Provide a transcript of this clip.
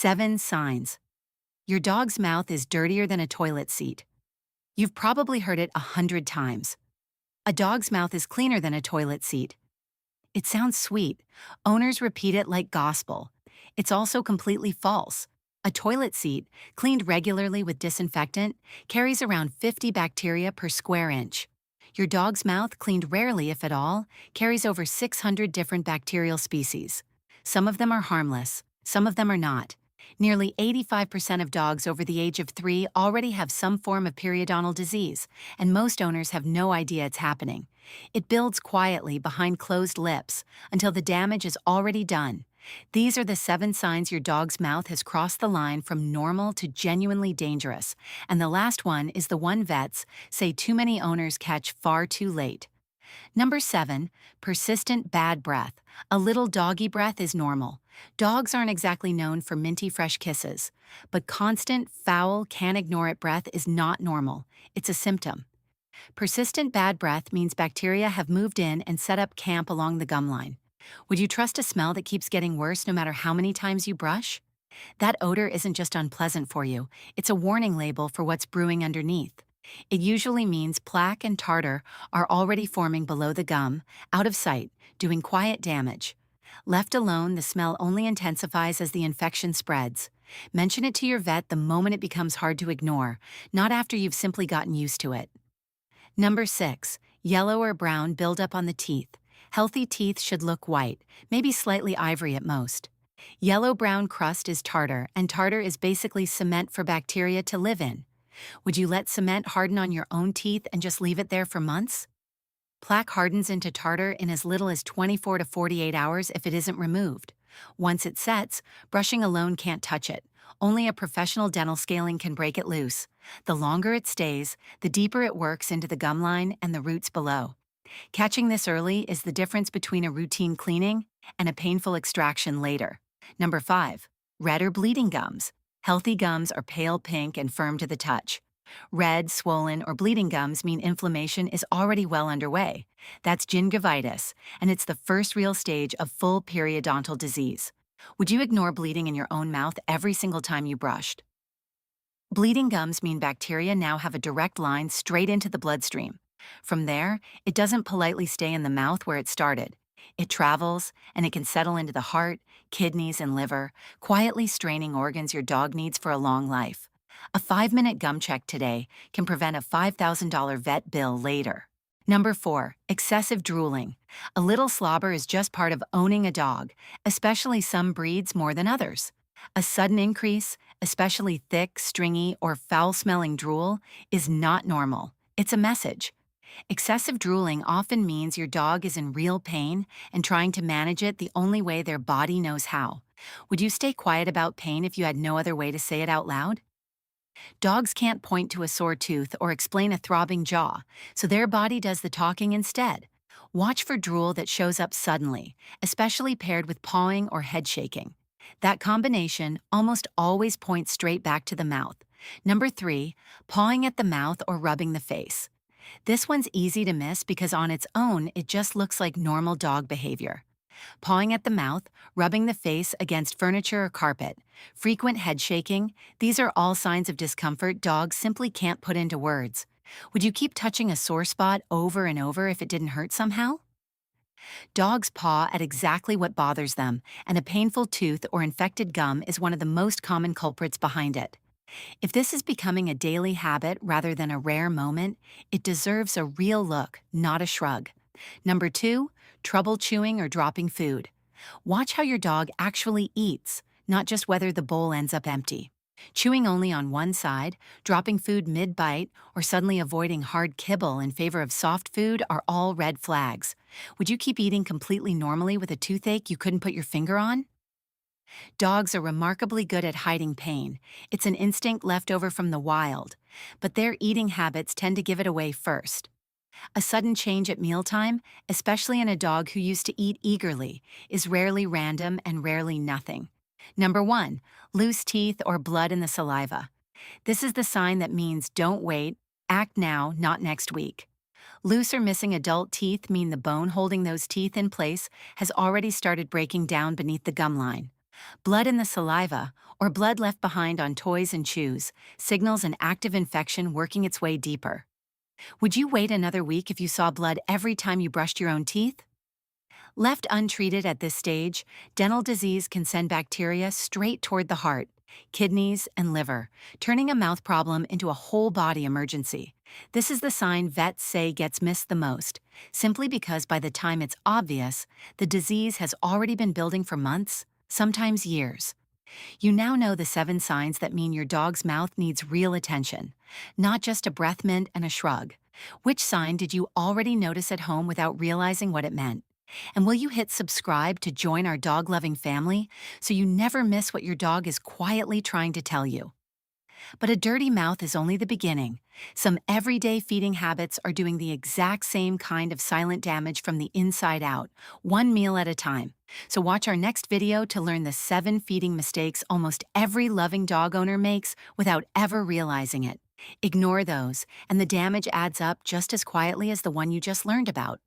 7 signs. Your dog's mouth is dirtier than a toilet seat. You've probably heard it 100 times. A dog's mouth is cleaner than a toilet seat. It sounds sweet. Owners repeat it like gospel. It's also completely false. A toilet seat, cleaned regularly with disinfectant, carries around 50 bacteria per square inch. Your dog's mouth, cleaned rarely if at all, carries over 600 different bacterial species. Some of them are harmless, some of them are not. Nearly 85% of dogs over the age of 3 already have some form of periodontal disease, and most owners have no idea it's happening. It builds quietly behind closed lips until the damage is already done. These are the 7 signs your dog's mouth has crossed the line from normal to genuinely dangerous, and the last one is the one vets say too many owners catch far too late. Number 7, persistent bad breath. A little doggy breath is normal. Dogs aren't exactly known for minty fresh kisses, but constant, foul, can't ignore it breath is not normal. It's a symptom. Persistent bad breath means bacteria have moved in and set up camp along the gum line. Would you trust a smell that keeps getting worse no matter how many times you brush? That odor isn't just unpleasant for you, it's a warning label for what's brewing underneath. It usually means plaque and tartar are already forming below the gum, out of sight, doing quiet damage. Left alone, the smell only intensifies as the infection spreads. Mention it to your vet the moment it becomes hard to ignore, not after you've simply gotten used to it. Number 6, yellow or brown buildup on the teeth. Healthy teeth should look white, maybe slightly ivory at most. Yellow-brown crust is tartar, and tartar is basically cement for bacteria to live in. Would you let cement harden on your own teeth and just leave it there for months? Plaque hardens into tartar in as little as 24 to 48 hours if it isn't removed. Once it sets, brushing alone can't touch it. Only a professional dental scaling can break it loose. The longer it stays, the deeper it works into the gum line and the roots below. Catching this early is the difference between a routine cleaning and a painful extraction later. Number 5, red or bleeding gums. Healthy gums are pale pink and firm to the touch. Red, swollen, or bleeding gums mean inflammation is already well underway. That's gingivitis, and it's the first real stage of full periodontal disease. Would you ignore bleeding in your own mouth every single time you brushed? Bleeding gums mean bacteria now have a direct line straight into the bloodstream. From there, it doesn't politely stay in the mouth where it started. It travels, and it can settle into the heart, kidneys, and liver, quietly straining organs your dog needs for a long life. A 5-minute gum check today can prevent a $5,000 vet bill later. Number 4, excessive drooling. A little slobber is just part of owning a dog, especially some breeds more than others. A sudden increase, especially thick, stringy, or foul-smelling drool, is not normal. It's a message. Excessive drooling often means your dog is in real pain and trying to manage it the only way their body knows how. Would you stay quiet about pain if you had no other way to say it out loud? Dogs can't point to a sore tooth or explain a throbbing jaw, so their body does the talking instead. Watch for drool that shows up suddenly, especially paired with pawing or head shaking. That combination almost always points straight back to the mouth. Number 3, pawing at the mouth or rubbing the face. This one's easy to miss because on its own, it just looks like normal dog behavior. Pawing at the mouth, rubbing the face against furniture or carpet, frequent head shaking, these are all signs of discomfort dogs simply can't put into words. Would you keep touching a sore spot over and over if it didn't hurt somehow? Dogs paw at exactly what bothers them, and a painful tooth or infected gum is one of the most common culprits behind it. If this is becoming a daily habit rather than a rare moment, it deserves a real look, not a shrug. Number 2, trouble chewing or dropping food. Watch how your dog actually eats, not just whether the bowl ends up empty. Chewing only on one side, dropping food mid-bite, or suddenly avoiding hard kibble in favor of soft food are all red flags. Would you keep eating completely normally with a toothache you couldn't put your finger on? Dogs are remarkably good at hiding pain. It's an instinct left over from the wild, but their eating habits tend to give it away first. A sudden change at mealtime, especially in a dog who used to eat eagerly, is rarely random and rarely nothing. Number 1, loose teeth or blood in the saliva. This is the sign that means don't wait, act now, not next week. Loose or missing adult teeth mean the bone holding those teeth in place has already started breaking down beneath the gum line. Blood in the saliva, or blood left behind on toys and chews, signals an active infection working its way deeper. Would you wait another week if you saw blood every time you brushed your own teeth? Left untreated at this stage, dental disease can send bacteria straight toward the heart, kidneys, and liver, turning a mouth problem into a whole body emergency. This is the sign vets say gets missed the most, simply because by the time it's obvious, the disease has already been building for months, sometimes years. You now know the 7 signs that mean your dog's mouth needs real attention, not just a breath mint and a shrug. Which sign did you already notice at home without realizing what it meant? And will you hit subscribe to join our dog-loving family so you never miss what your dog is quietly trying to tell you? But a dirty mouth is only the beginning. Some everyday feeding habits are doing the exact same kind of silent damage from the inside out, one meal at a time. So watch our next video to learn the 7 feeding mistakes almost every loving dog owner makes without ever realizing it. Ignore those, and the damage adds up just as quietly as the one you just learned about.